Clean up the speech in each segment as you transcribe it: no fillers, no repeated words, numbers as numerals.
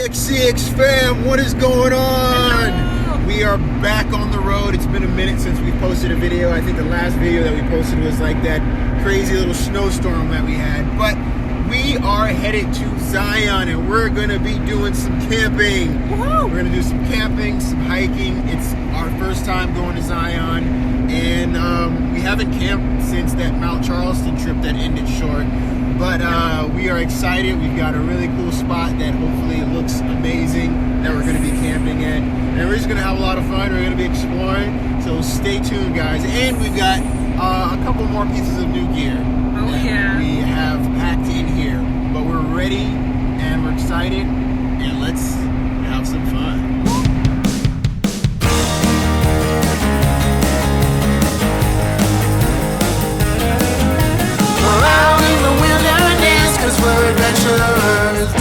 ExCx fam, what is going on? Hello. We are back on the road. It's been a minute since we posted a video. I think the last video that we posted was like that crazy little snowstorm that we had. But we are headed to Zion and we're going to be doing some camping. Woo-hoo. We're going to do some camping, some hiking. It's our first time going to Zion. And we haven't camped since that Mount Charleston trip that ended short. But we are excited. We've got a really cool spot that hopefully looks amazing that we're going to be camping at. And we're just going to have a lot of fun. We're going to be exploring. So stay tuned, guys. And we've got a couple more pieces of new gear. Oh, yeah. We have packed in here. But we're ready and we're excited. And let's have some fun. We're adventurers.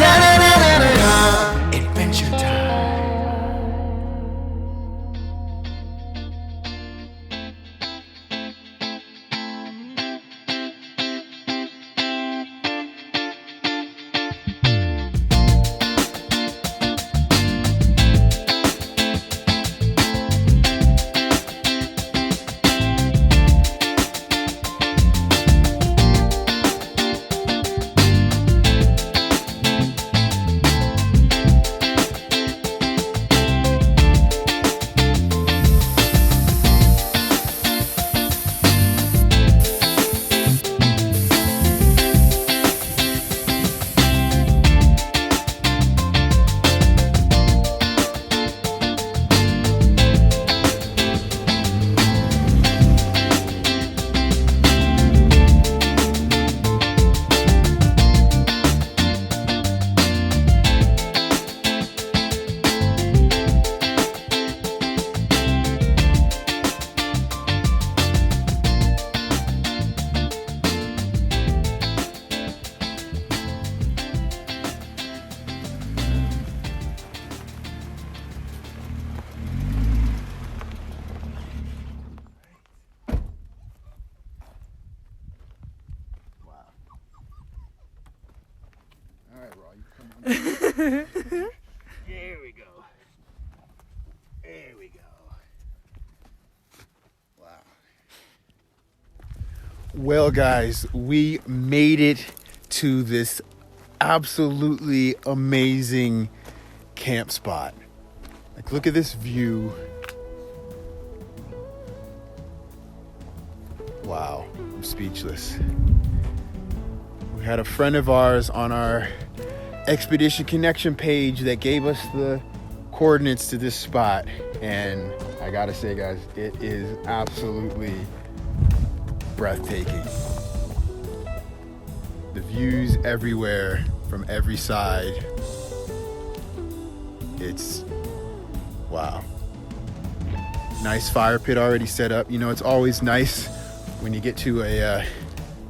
Adventure time. There we go. There we go. Wow. Well, guys, we made it to this absolutely amazing camp spot. Like, look at this view. Wow, I'm speechless. We had a friend of ours on our Expedition Connection page that gave us the coordinates to this spot, and I gotta say, guys, it is absolutely breathtaking. The views everywhere from every side. It's wow. Nice fire pit already set up. You know, it's always nice when you get to a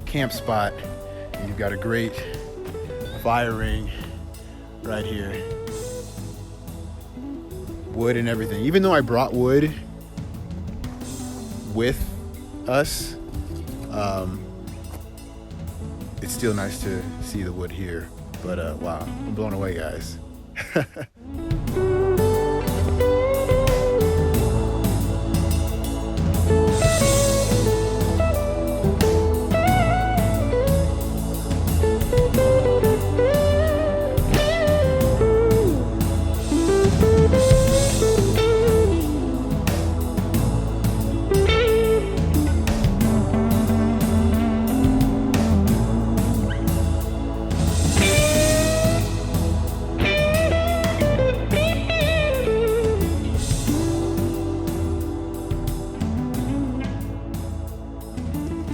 camp spot and you've got a great fire ring right here. Wood and everything. Even though I brought wood with us, it's still nice to see the wood here. But wow, I'm blown away, guys.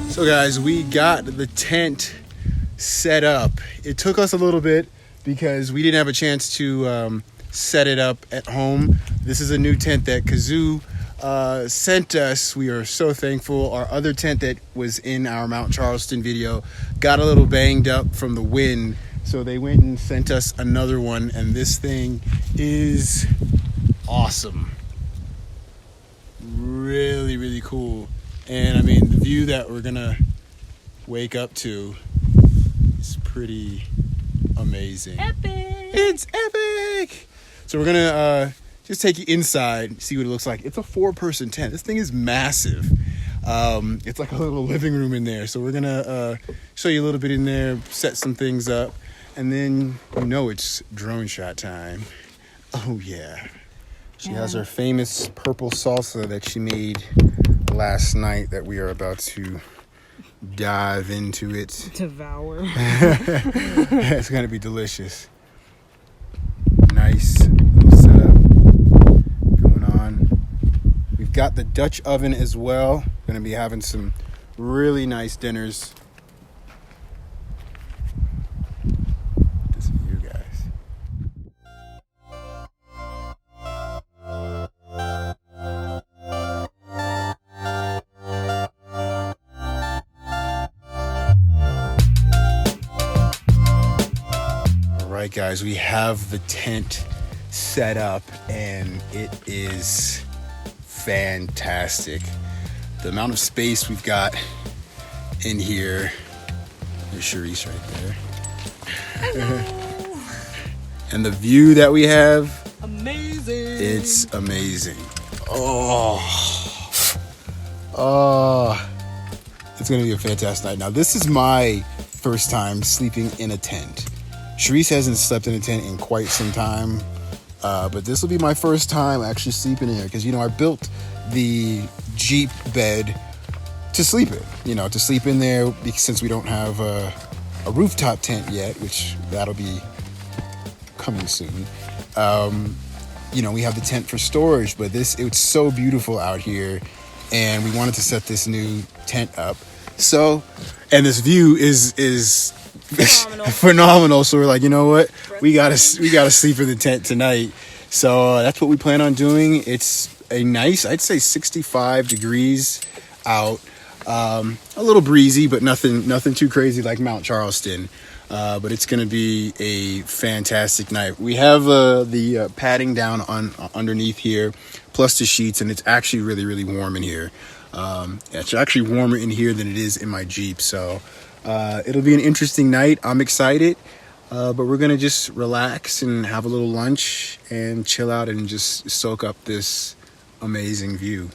So guys, we got the tent set up. It took us a little bit because we didn't have a chance to set it up at home. This is a new tent that Kazoo sent us. We are so thankful. Our other tent that was in our Mount Charleston video got a little banged up from the wind, so they went and sent us another one, and this thing is awesome. Really, really cool. And I mean, the view that we're gonna wake up to is pretty amazing. Epic! It's epic! So we're gonna just take you inside, see what it looks like. It's a 4-person tent. This thing is massive. It's like a little living room in there. So we're gonna show you a little bit in there, set some things up, and then it's drone shot time. Oh yeah. She has her famous purple salsa that she made last night that we are about to dive into it. Devour. It's gonna be delicious. Nice little setup going on. We've got the Dutch oven as well. Gonna be having some really nice dinners. This for you guys. All right, guys, we have the tent set up and it is fantastic. The amount of space we've got in here. There's Charisse right there. And the view that we have. Amazing. It's amazing. Oh. It's going to be a fantastic night. Now, this is my first time sleeping in a tent. Charisse hasn't slept in a tent in quite some time. But this will be my first time actually sleeping in here because, I built the Jeep bed to sleep in, to sleep in there because since we don't have a rooftop tent yet, which that'll be coming soon. We have the tent for storage, but it's so beautiful out here and we wanted to set this new tent up. So, and this view is phenomenal. So we're like, you know what? We gotta sleep in the tent tonight. So that's what we plan on doing. It's a nice, I'd say 65 degrees out. A little breezy, but nothing too crazy like Mount Charleston. But it's gonna be a fantastic night. We have the padding down underneath here, plus the sheets, and it's actually really, really warm in here. It's actually warmer in here than it is in my Jeep. So it'll be an interesting night. I'm excited. But we're going to just relax and have a little lunch and chill out and just soak up this amazing view.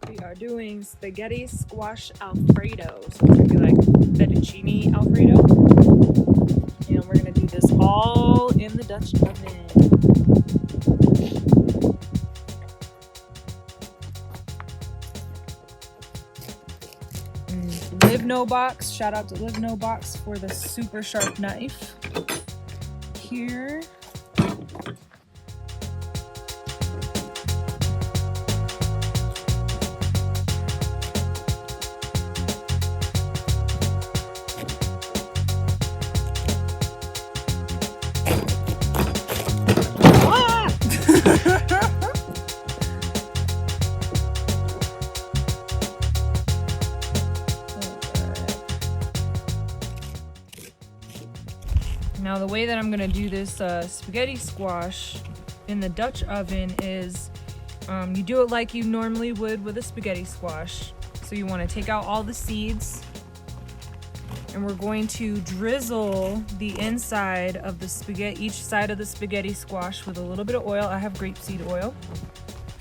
We are doing spaghetti squash Alfredo. So it's gonna be like fettuccine Alfredo. And we're gonna do this all in the Dutch oven. Live No Box, shout out to Live No Box for the super sharp knife. Here. Now the way that I'm gonna do this spaghetti squash in the Dutch oven is you do it like you normally would with a spaghetti squash. So you want to take out all the seeds, and we're going to drizzle the inside of the spaghetti, each side of the spaghetti squash with a little bit of oil. I have grapeseed oil.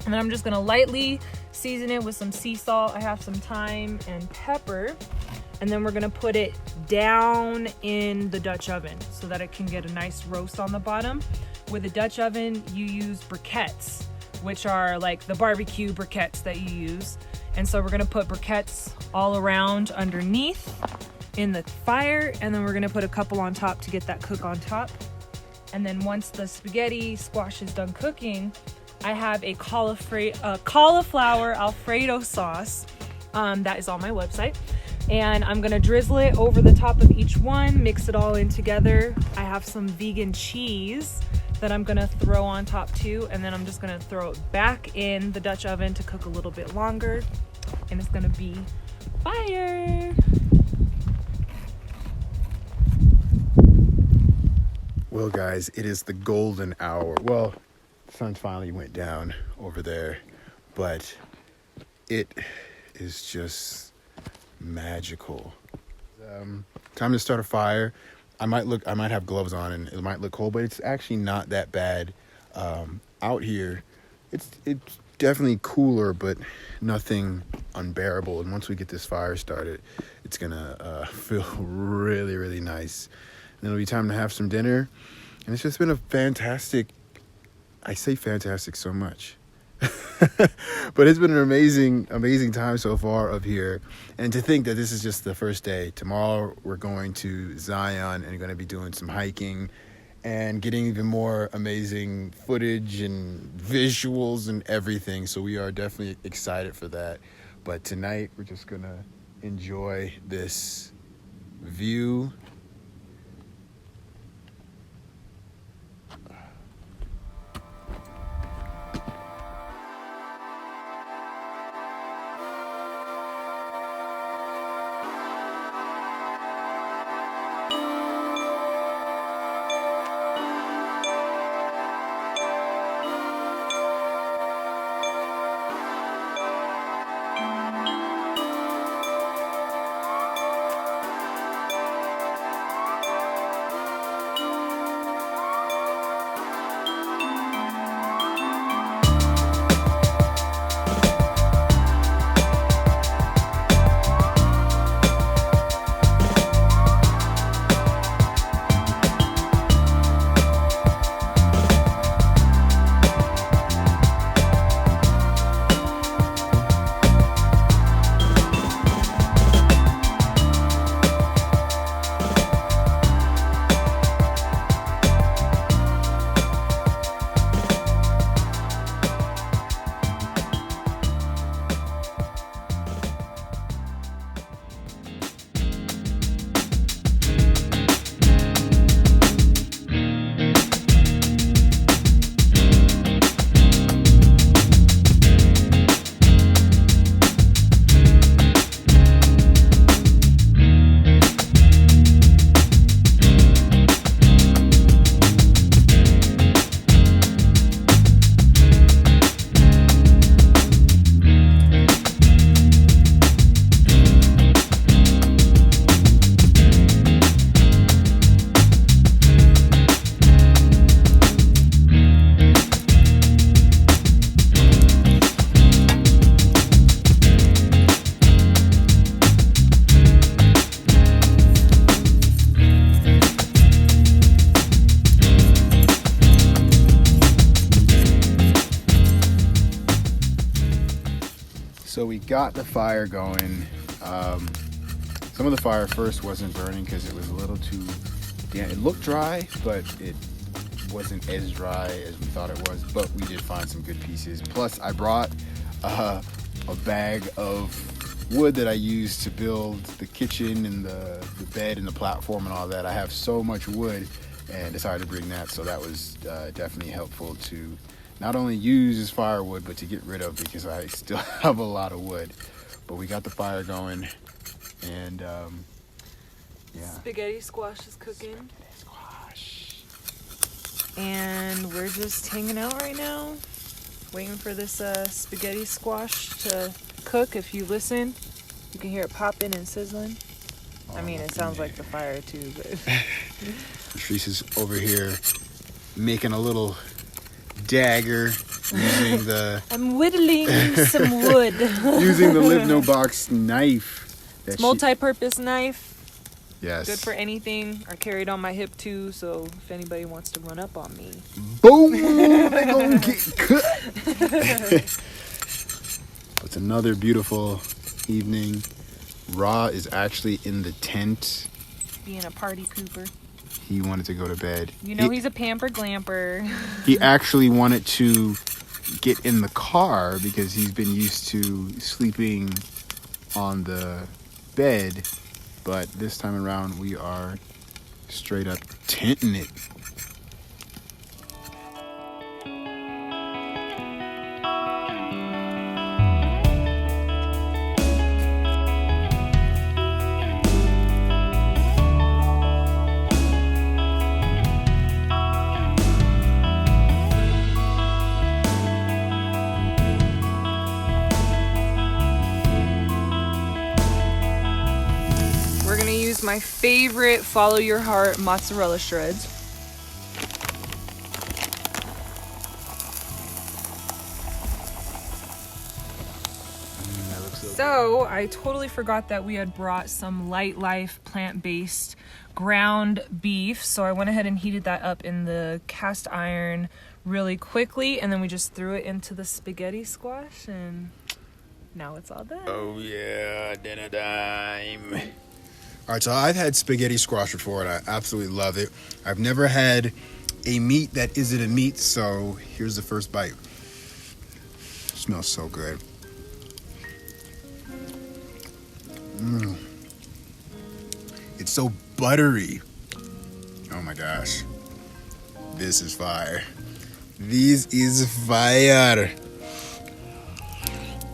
And then I'm just gonna lightly season it with some sea salt. I have some thyme and pepper. and then we're gonna put it down in the Dutch oven so that it can get a nice roast on the bottom. With a Dutch oven, you use briquettes, which are like the barbecue briquettes that you use. And so we're gonna put briquettes all around underneath in the fire, and then we're gonna put a couple on top to get that cook on top. And then once the spaghetti squash is done cooking, I have a cauliflower Alfredo sauce that is on my website. And I'm gonna drizzle it over the top of each one, mix it all in together. I have some vegan cheese that I'm gonna throw on top too, and then I'm just gonna throw it back in the Dutch oven to cook a little bit longer, and it's gonna be fire. Well, guys, it is the golden hour. Well, the sun finally went down over there, but it is just magical. Time to start a fire. I might have gloves on and it might look cold, but it's actually not that bad. Out here, it's definitely cooler, but nothing unbearable. And once we get this fire started, it's gonna feel really, really nice. And it'll be time to have some dinner. And it's just been a fantastic, I say fantastic so much, but it's been an amazing time so far up here. And to think that this is just the first day. Tomorrow we're going to Zion and going to be doing some hiking and getting even more amazing footage and visuals and everything. So we are definitely excited for that. But tonight we're just going to enjoy this view. So we got the fire going. Some of the fire first wasn't burning because it was a little too, it looked dry, but it wasn't as dry as we thought it was, but we did find some good pieces. Plus I brought a bag of wood that I used to build the kitchen and the bed and the platform and all that. I have so much wood and decided to bring that, so that was definitely helpful to not only use as firewood, but to get rid of, because I still have a lot of wood. But we got the fire going, and yeah. Spaghetti squash is cooking. Spaghetti squash. And we're just hanging out right now, waiting for this spaghetti squash to cook. If you listen, you can hear it popping and sizzling. Oh, I mean, it sounds like the fire too, but Patrice is over here making a little dagger using I'm whittling some wood. using the Live No Box knife That she- Multi-purpose knife. Yes. Good for anything. I carry it on my hip too, so if anybody wants to run up on me. Boom! They gonna get cut. It's another beautiful evening. Ra is actually in the tent. Being a party pooper. He wanted to go to bed. You know he's a pamper glamper. He actually wanted to get in the car because he's been used to sleeping on the bed. But this time around, we are straight up tenting it. My favorite Follow Your Heart mozzarella shreds. So I totally forgot that we had brought some Light Life plant-based ground beef, so I went ahead and heated that up in the cast iron really quickly, and then we just threw it into the spaghetti squash, and now it's all done. Oh yeah, dinner time. All right, so I've had spaghetti squash before, and I absolutely love it. I've never had a meat that isn't a meat, so here's the first bite. It smells so good. It's so buttery. Oh my gosh. This is fire. This is fire.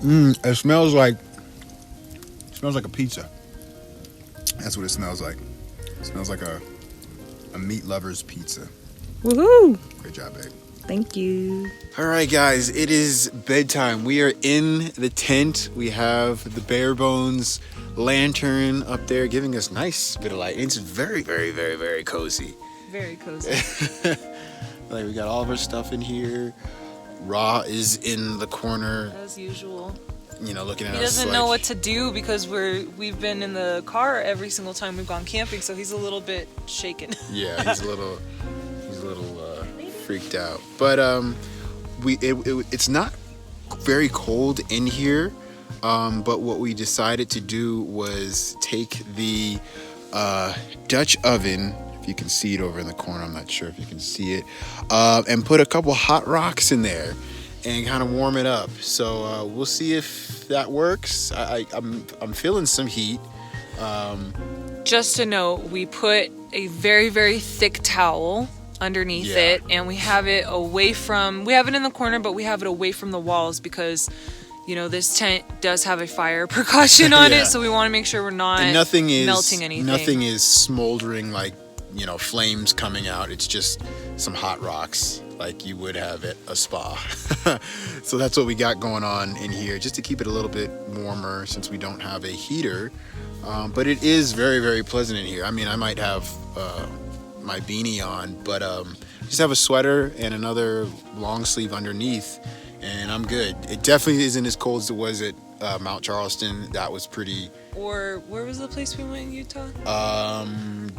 It smells like a pizza. That's what it smells like. It smells like a meat lover's pizza. Woohoo! Great job, babe. Thank you. All right, guys, it is bedtime. We are in the tent. We have the bare bones lantern up there giving us nice bit of light. It's very, very, very, very cozy. Very cozy. Like, we got all of our stuff in here. Ra is in the corner, As usual. you know, looking at us. He doesn't like, know what to do because we've been in the car every single time we've gone camping, so he's a little bit shaken. Yeah, he's a little freaked out. But it's not very cold in here. But what we decided to do was take the Dutch oven. If you can see it over in the corner, I'm not sure if you can see it, and put a couple hot rocks in there and kind of warm it up. So we'll see if that works. I'm feeling some heat. Just to note, we put a very, very thick towel underneath it, and we have it in the corner, but we have it away from the walls because, you know, this tent does have a fire precaution on it, so we want to make sure we're not melting anything. Nothing is smoldering like, you know, flames coming out. It's just some hot rocks like you would have at a spa. So that's what we got going on in here, just to keep it a little bit warmer since we don't have a heater. But it is very, very pleasant in here. I mean, I might have my beanie on, but just have a sweater and another long sleeve underneath, and I'm good. It definitely isn't as cold as it was at Mount Charleston. That was pretty. Or where was the place we went in Utah?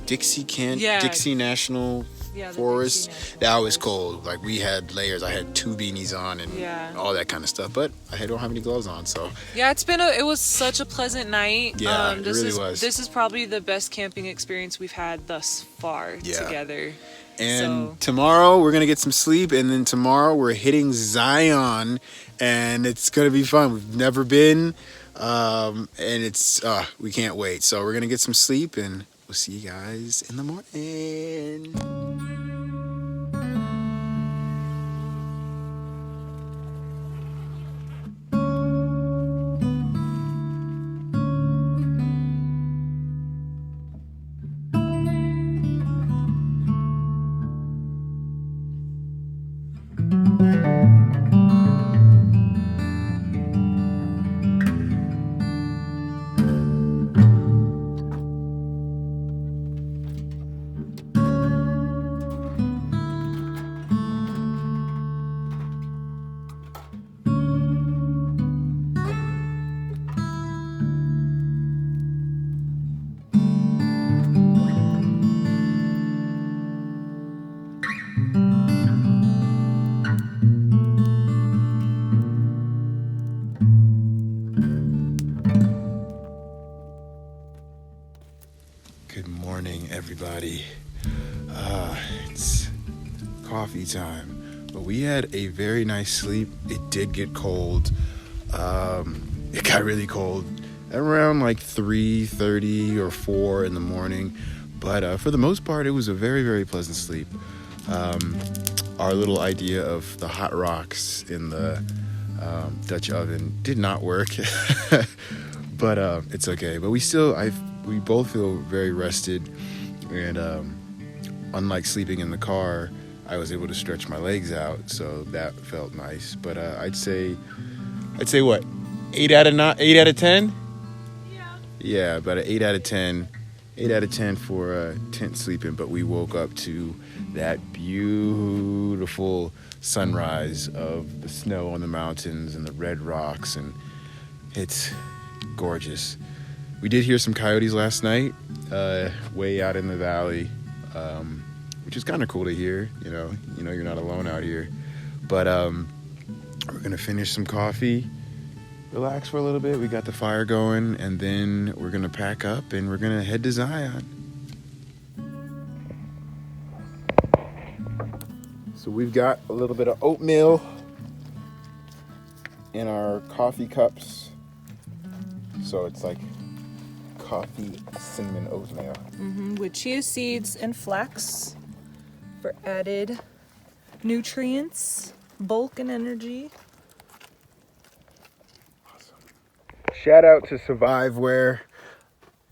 Dixie National Forest. Dixie National That was Forest. cold. Like, we had layers. I had 2 beanies on and all that kind of stuff, but I don't have any gloves on, so. Yeah, it was such a pleasant night. Yeah, it really was. This is probably the best camping experience we've had thus far together. And tomorrow we're gonna get some sleep, and then tomorrow we're hitting Zion, and it's gonna be fun. We've never been, and it's we can't wait. So we're gonna get some sleep, and we'll see you guys in the morning. everybody. It's coffee time. But we had a very nice sleep. It did get cold. It got really cold around like 3:30 or 4 in the morning. But for the most part, it was a very, very pleasant sleep. Our little idea of the hot rocks in the Dutch oven did not work. But it's okay. But we both feel very rested, and unlike sleeping in the car, I was able to stretch my legs out, so that felt nice. But I'd say what, 8 out of 10? Yeah, about an 8 out of 10. 8 out of 10 for tent sleeping. But we woke up to that beautiful sunrise of the snow on the mountains and the red rocks, and it's gorgeous. We did hear some coyotes last night, way out in the valley, which is kind of cool to hear. You know, you're not alone out here. But we're gonna finish some coffee, relax for a little bit. We got the fire going, and then we're gonna pack up and we're gonna head to Zion. So we've got a little bit of oatmeal in our coffee cups. So it's like coffee cinnamon oatmeal. With chia seeds and flax for added nutrients, bulk, and energy. Shout out to SurviveWear.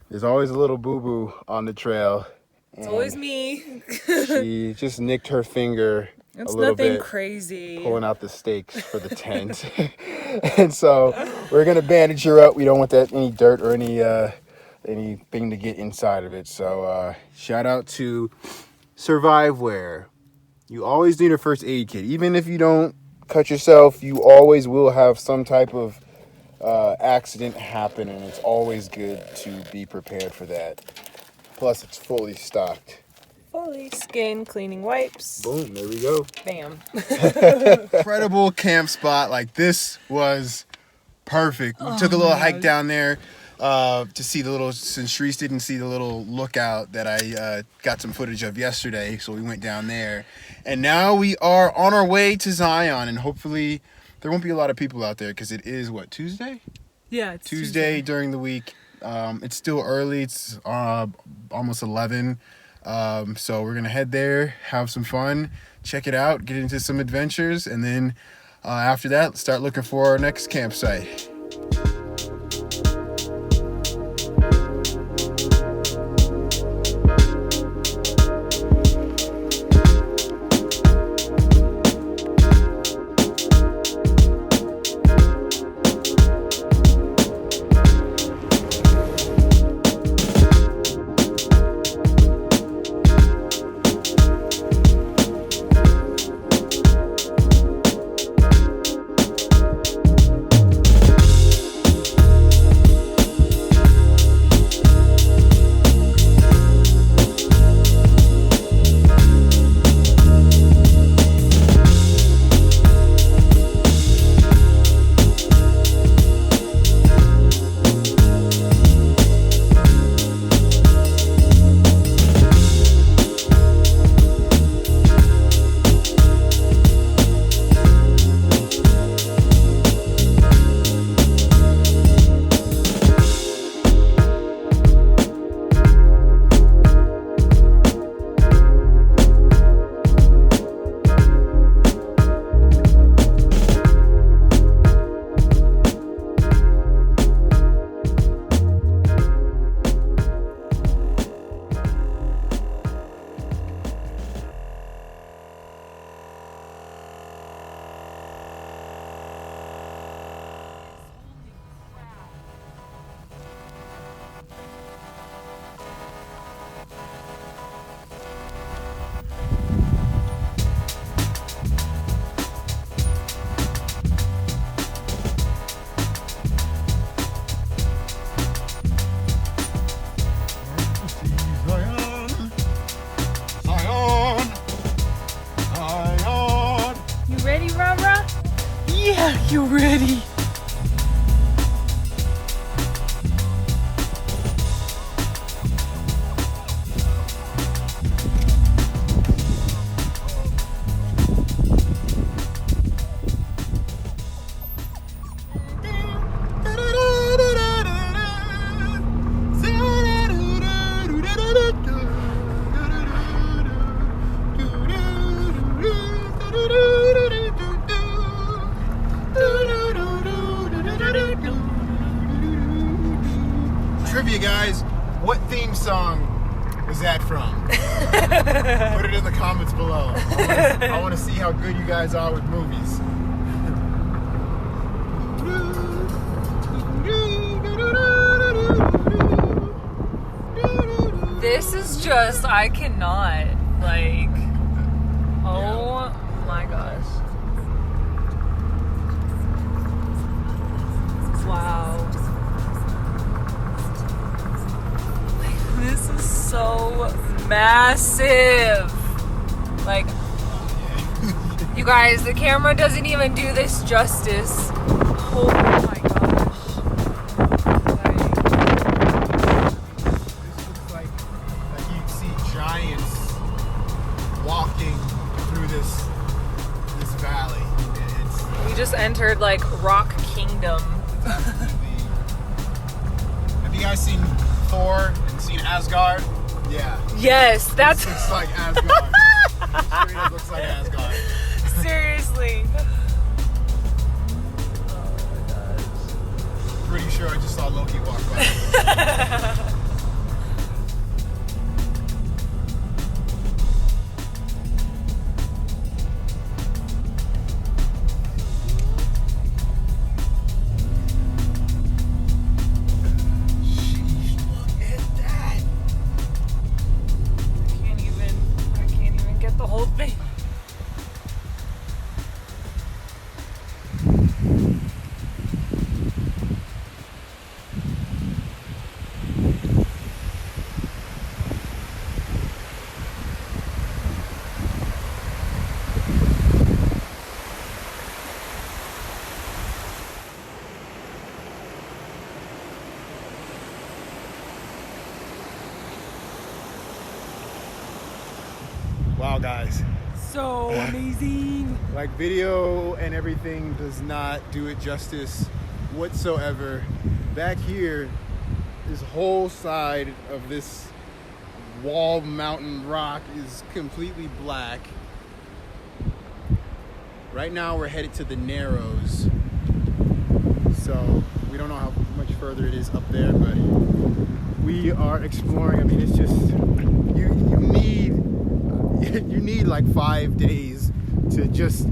There's always a little boo-boo on the trail. It's always me. She just nicked her finger It's a little nothing bit, crazy. pulling out the stakes for the tent. And so we're gonna bandage her up. We don't want any dirt or anything to get inside of it. So shout out to SurviveWear. You always need a first aid kit. Even if you don't cut yourself, you always will have some type of accident happen, and it's always good to be prepared for that. Plus, it's fully stocked. Fully skin cleaning wipes. Boom, there we go. Bam. Incredible camp spot. Like, this was perfect. We took a little hike down there to see since Shreese didn't see the little lookout that I got some footage of yesterday, so we went down there. And now we are on our way to Zion, and hopefully there won't be a lot of people out there because it is, Tuesday? Yeah, it's Tuesday during the week. It's still early. It's almost 11. So we're going to head there, have some fun, check it out, get into some adventures, and then after that, start looking for our next campsite. You ready? guys, what theme song was that from? Put it in the comments below. I want to see how good you guys are with movies. This is just, I cannot, like, oh my gosh. Wow. This is so massive. Like, you guys, the camera doesn't even do this justice. Oh my gosh. This looks like you'd see giants walking through this valley. We just entered like Rock Kingdom. Have you guys seen Thor and seen Asgard? Yeah. Yes, that's It's like Asgard. Straight up looks like Asgard. seriously. Pretty sure I just saw Loki walk by. I can't even get the whole thing. Wow, guys. So amazing. Like, video and everything does not do it justice whatsoever. Back here, this whole side of this wall mountain rock is completely black. Right now we're headed to the Narrows. So we don't know how much further it is up there, but we are exploring. I mean, it's just, you need like 5 days to just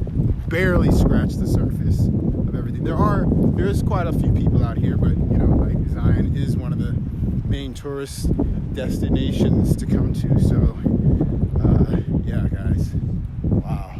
barely scratch the surface of everything. There is quite a few people out here, but you know, like, Zion is one of the main tourist destinations to come to. So yeah, guys, wow.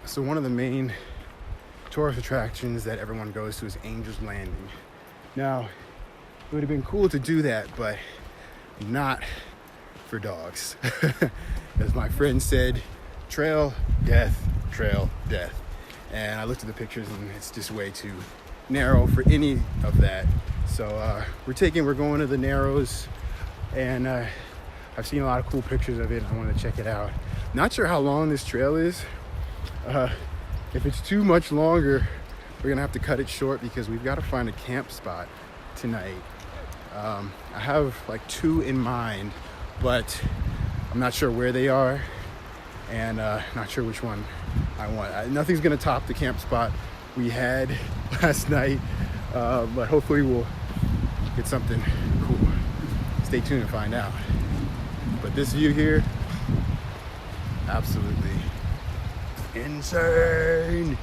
So one of the main tourist attractions that everyone goes to is Angel's Landing. Now, it would have been cool to do that, but not for dogs. As my friend said, trail, death, and I looked at the pictures and it's just way too narrow for any of that. So we're going to the Narrows, and I've seen a lot of cool pictures of it. I want to check it out. Not sure how long this trail is. If it's too much longer, we're gonna have to cut it short because we've got to find a camp spot tonight. I have like 2 in mind, but I'm not sure where they are, and not sure which one I want. Nothing's gonna top the camp spot we had last night, but hopefully we'll get something cool. Stay tuned to find out. But this view here, absolutely insane.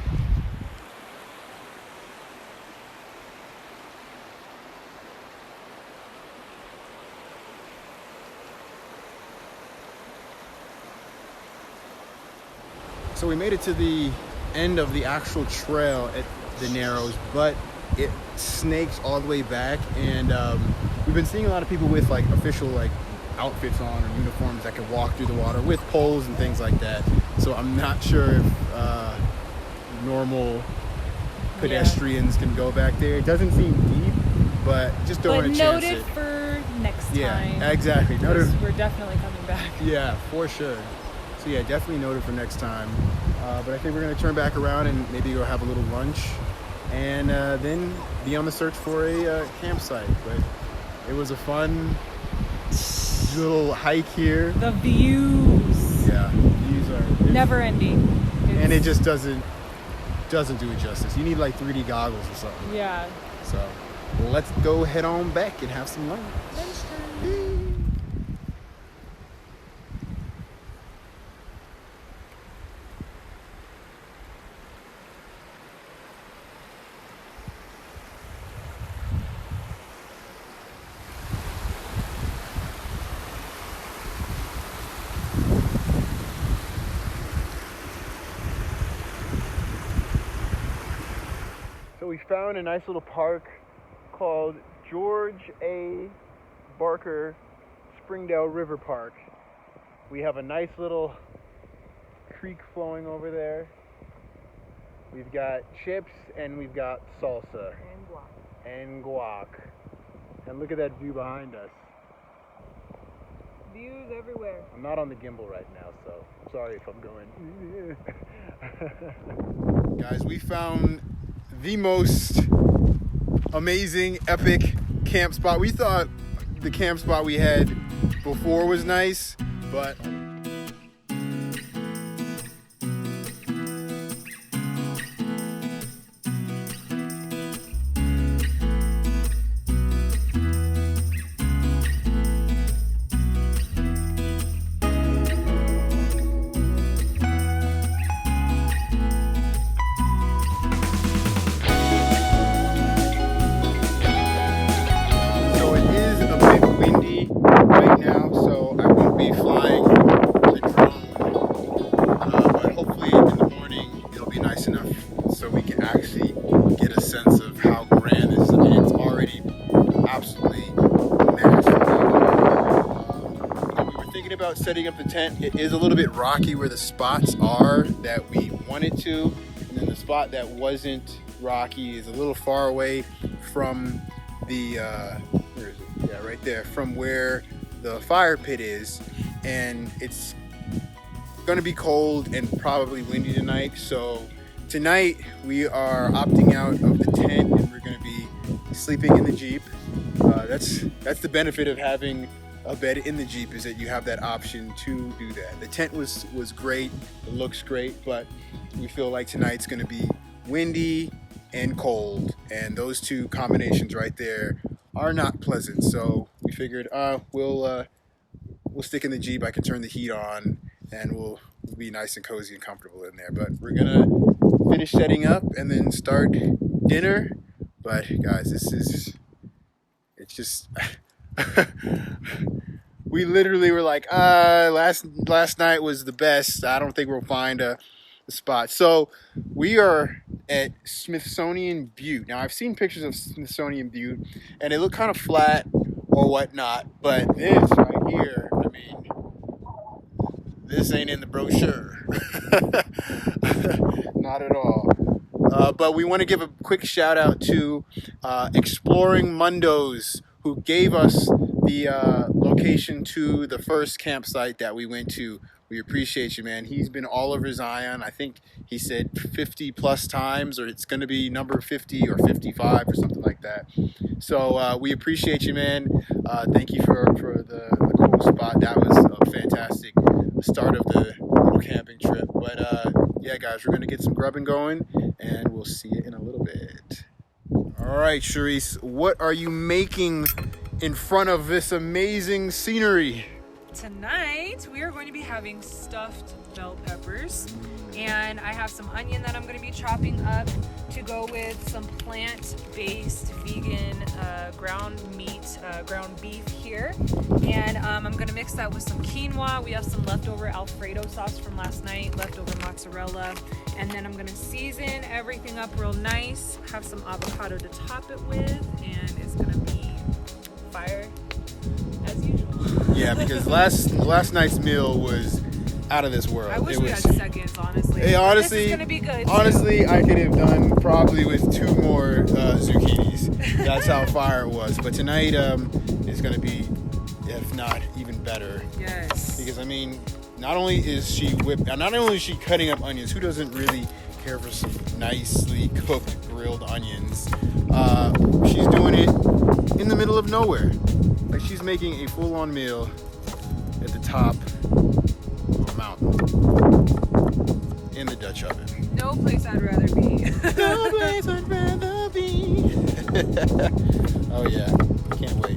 So we made it to the end of the actual trail at the Narrows, but it snakes all the way back, and we've been seeing a lot of people with like official like outfits on or uniforms that can walk through the water with poles and things like that. So I'm not sure if normal pedestrians can go back there. It doesn't seem deep, but just don't want to chance it. Noted for next time. Yeah, exactly. Note her. We're definitely coming back. Yeah, for sure. So yeah, definitely noted for next time. But I think we're gonna turn back around and maybe go have a little lunch, and then be on the search for a campsite. But it was a fun little hike here. The views. Yeah, views are Never ending. and it just doesn't do it justice. You need like 3D goggles or something. Yeah. So let's go head on back and have some lunch. So we found a nice little park called George A. Barker Springdale River Park. We have a nice little creek flowing over there. We've got chips and we've got salsa and guac. And look at that view behind us. Views everywhere. I'm not on the gimbal right now, so sorry if I'm going. Guys, we found the most amazing, epic camp spot. We thought the camp spot we had before was nice, but setting up the tent, it is a little bit rocky where the spots are that we wanted to, and then the spot that wasn't rocky is a little far away from the where is it? Yeah, right there, from where the fire pit is, and it's gonna be cold and probably windy tonight. So tonight we are opting out of the tent and we're gonna be sleeping in the Jeep. That's the benefit of having a bed in the Jeep, is that you have that option to do that. The tent was great, it looks great, but we feel like tonight's gonna be windy and cold, and those two combinations right there are not pleasant. So we figured we'll stick in the Jeep. I can turn the heat on and we'll be nice and cozy and comfortable in there. But we're gonna finish setting up and then start dinner. But guys, it's just we literally were like, last night was the best. I don't think we'll find a spot. So we are at Smithsonian Butte. Now I've seen pictures of Smithsonian Butte and it looked kind of flat or whatnot, but this right here, I mean, this ain't in the brochure. Not at all. But we want to give a quick shout out to Exploring Mundos, who gave us the location to the first campsite that we went to. We appreciate you, man. He's been all over Zion. I think he said 50 plus times, or it's going to be number 50 or 55 or something like that. So we appreciate you, man. Thank you for the cool spot. That was a fantastic start of the little camping trip. But yeah, guys, we're going to get some grubbing going, and we'll see you in a little bit. All right, Charisse, what are you making in front of this amazing scenery? Tonight we are going to be having stuffed bell peppers, and I have some onion that I'm going to be chopping up to go with some plant-based vegan ground meat, ground beef here, and I'm going to mix that with some quinoa. We have some leftover Alfredo sauce from last night, leftover mozzarella, and then I'm going to season everything up real nice, have some avocado to top it with, and it's going to be fire as usual. Yeah, because last night's meal was out of this world. I wish It we was, had seconds, honestly. Hey, honestly, This is gonna be good. honestly, I could have done probably with 2 more zucchinis. That's how fire it was. But tonight is gonna be, if not even better. Yes. Because I mean, not only is she cutting up onions. Who doesn't really care for some nicely cooked grilled onions? She's doing it in the middle of nowhere. Like she's making a full-on meal at the top of a mountain in the Dutch oven. No place I'd rather be. No place I'd rather be. Oh yeah, can't wait.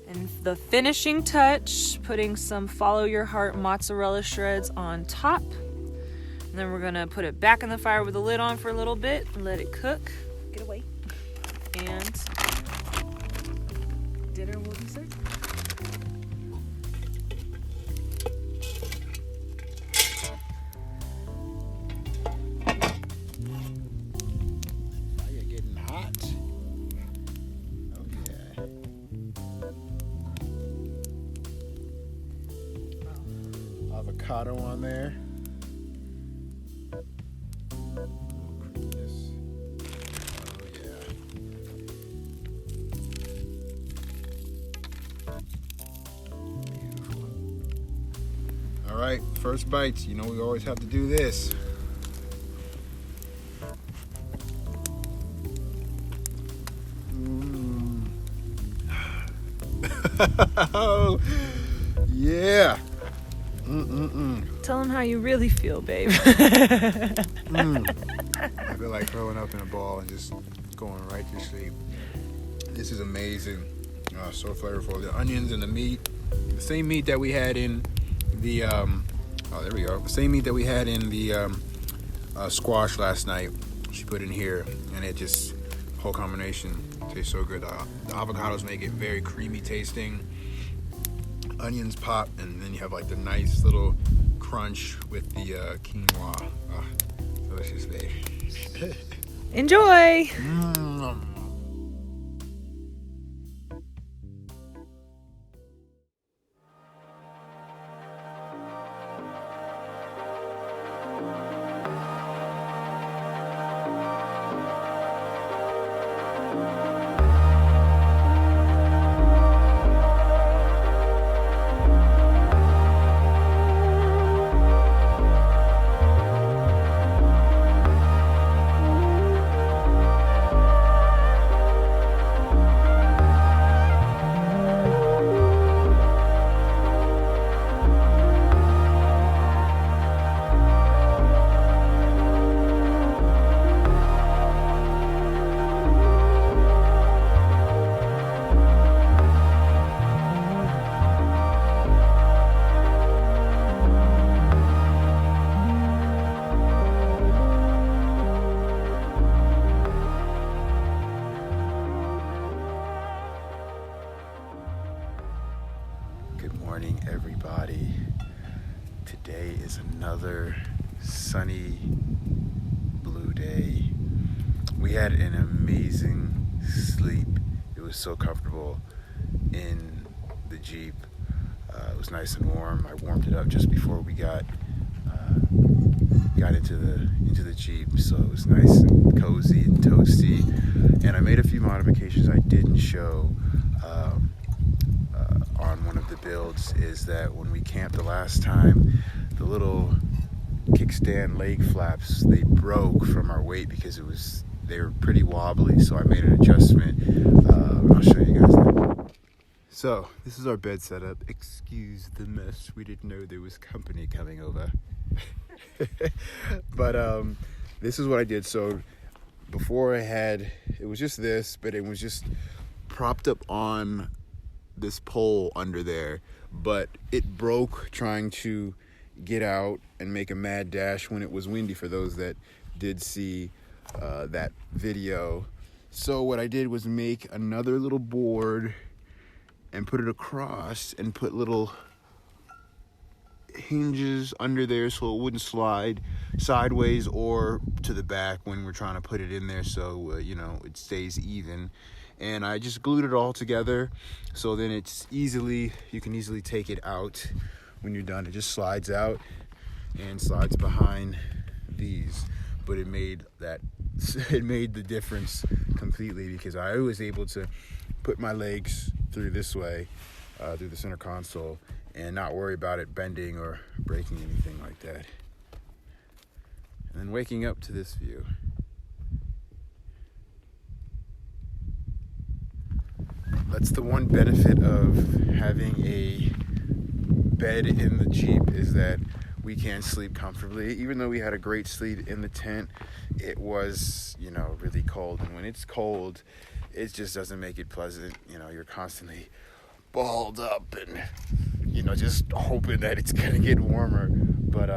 And the finishing touch, putting some Follow Your Heart mozzarella shreds on top. And then we're gonna put it back in the fire with the lid on for a little bit and let it cook. Get away. And dinner will be served. Fire getting hot. Oh yeah. Avocado on there. Creaminess. Oh yeah. Beautiful. All right, first bites. You know we always have to do this. Oh, yeah. Tell them how you really feel, babe. I feel like throwing up in a ball and just going right to sleep. This is amazing. So flavorful. The onions and the meat. The same meat that we had in the, there we go. The same meat that we had in the squash last night. She put in here, and it just, whole combination tastes so good. The avocados make it very creamy tasting. Onions pop, and then you have like the nice little crunch with the quinoa. Delicious, babe. Enjoy! Good morning, everybody. Today is another sunny, blue day. We had an amazing sleep. It was was so comfortable in the Jeep. It was nice and warm. I warmed it up just before we got into the Jeep, so it was nice and cozy and toasty. And I made a few modifications I didn't show on one of the builds. Is that when we camped the last time, the little kickstand leg flaps, they broke from our weight because they were pretty wobbly, so I made an adjustment. I'll show you guys that. So this is our bed setup. Excuse the mess, we didn't know there was company coming over. But this is what I did. So before it was just this, but it was just propped up on this pole under there, but it broke trying to get out and make a mad dash when it was windy, for those that did see that video. So what I did was make another little board and put it across and put little hinges under there so it wouldn't slide sideways or to the back when we're trying to put it in there, so it stays even. And I just glued it all together, so then you can easily take it out when you're done. It just slides out and slides behind these. But it made the difference completely, because I was able to put my legs through this way, through the center console, and not worry about it bending or breaking anything like that. And then waking up to this view. That's the one benefit of having a bed in the Jeep, is that we can sleep comfortably. Even though we had a great sleep in the tent, it was, really cold. And when it's cold, it just doesn't make it pleasant. You're constantly balled up and, just hoping that it's gonna get warmer. But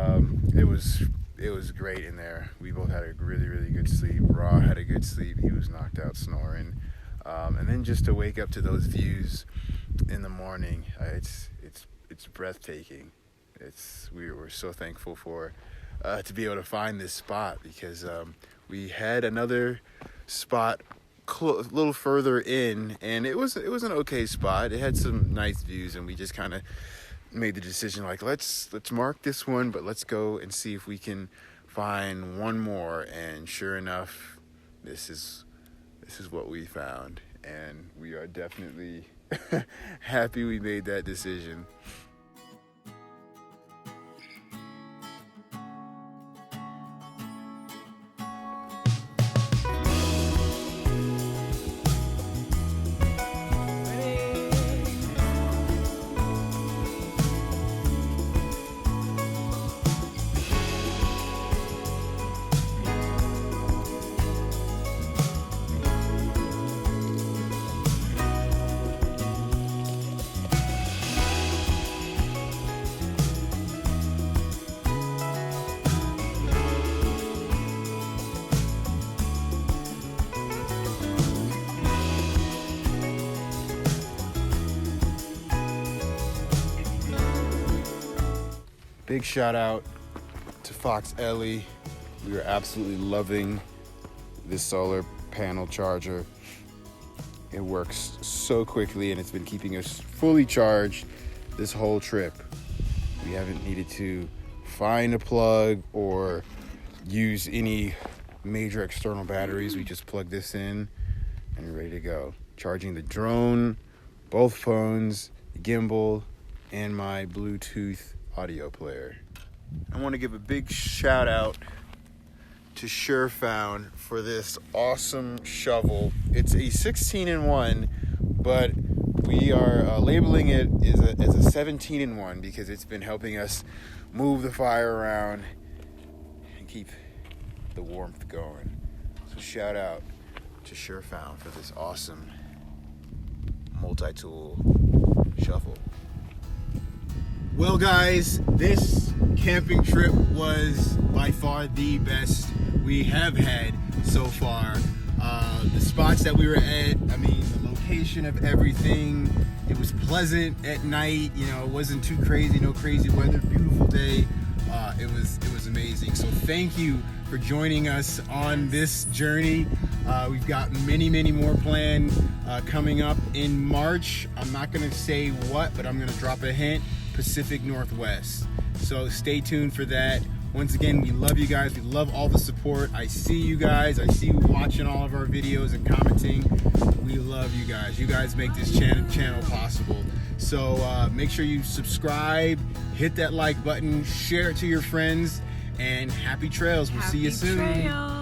it was great in there. We both had a really, really good sleep. Ra had a good sleep. He was knocked out snoring. And then just to wake up to those views in the morning, it's breathtaking. We were so thankful for to be able to find this spot, because we had another spot a little further in, and it was an okay spot. It had some nice views, and we just kind of made the decision, like, let's mark this one, but let's go and see if we can find one more. And sure enough, this is what we found, and we are definitely happy we made that decision. Big shout out to Foxelli. We are absolutely loving this solar panel charger. It works so quickly, and it's been keeping us fully charged this whole trip. We haven't needed to find a plug or use any major external batteries. We just plug this in and we're ready to go. Charging the drone, both phones, the gimbal, and my Bluetooth audio player. I want to give a big shout out to SureFound for this awesome shovel. It's a 16-in-1, but we are labeling it as a 17-in-1 because it's been helping us move the fire around and keep the warmth going. So shout out to SureFound for this awesome multi-tool shovel. Well, guys, this camping trip was by far the best we have had so far. The spots that we were at, the location of everything, it was pleasant at night. It wasn't too crazy, no crazy weather, beautiful day. It was amazing. So thank you for joining us on this journey. We've got many more planned coming up in March. I'm not going to say what, but I'm going to drop a hint: Pacific Northwest. So stay tuned for that. Once again, we love you guys. We love all the support. I see you guys. I see you watching all of our videos and commenting. We love you guys. You guys make this channel possible. So make sure you subscribe, hit that like button, share it to your friends, and happy trails. We'll see you soon. Trails.